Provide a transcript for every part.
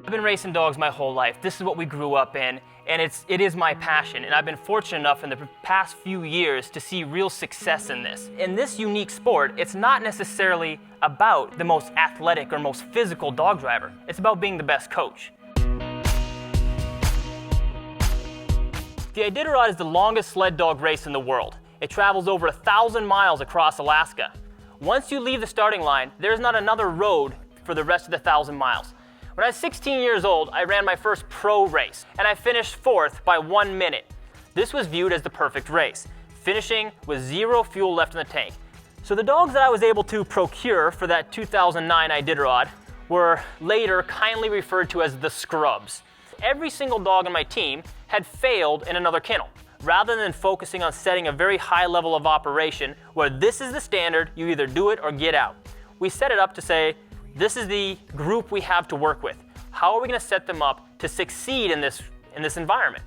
I've been racing dogs my whole life. This is what we grew up in, and it is my passion. And I've been fortunate enough in the past few years to see real success in this. In this unique sport, it's not necessarily about the most athletic or most physical dog driver. It's about being the best coach. The Iditarod is the longest sled dog race in the world. It travels over 1,000 miles across Alaska. Once you leave the starting line, there's not another road for the rest of the 1,000 miles. When I was 16 years old, I ran my first pro race, and I finished 4th by 1 minute. This was viewed as the perfect race, finishing with 0 fuel left in the tank. So the dogs that I was able to procure for that 2009 Iditarod were later kindly referred to as the scrubs. Every single dog on my team had failed in another kennel. Rather than focusing on setting a very high level of operation where this is the standard, you either do it or get out. We set it up to say, this is the group we have to work with. How are we going to set them up to succeed in this environment?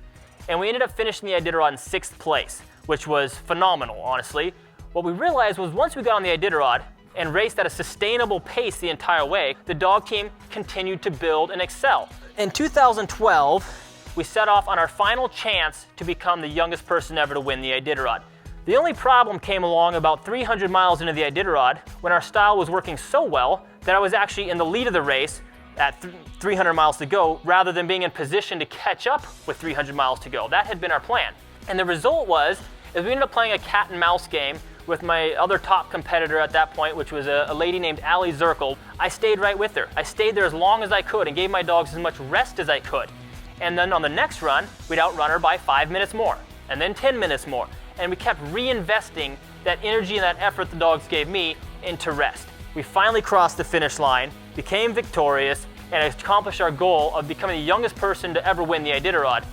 And we ended up finishing the Iditarod in 6th place, which was phenomenal, honestly. What we realized was once we got on the Iditarod and raced at a sustainable pace the entire way, the dog team continued to build and excel. In 2012, we set off on our final chance to become the youngest person ever to win the Iditarod. The only problem came along about 300 miles into the Iditarod when our style was working so well that I was actually in the lead of the race at 300 miles to go rather than being in position to catch up with 300 miles to go. That had been our plan. And the result was we ended up playing a cat and mouse game with my other top competitor at that point, which was a lady named Allie Zirkle. I stayed right with her. I stayed there as long as I could and gave my dogs as much rest as I could. And then on the next run, we'd outrun her by 5 minutes more, and then 10 minutes more. And we kept reinvesting that energy and that effort the dogs gave me into rest. We finally crossed the finish line, became victorious, and accomplished our goal of becoming the youngest person to ever win the Iditarod.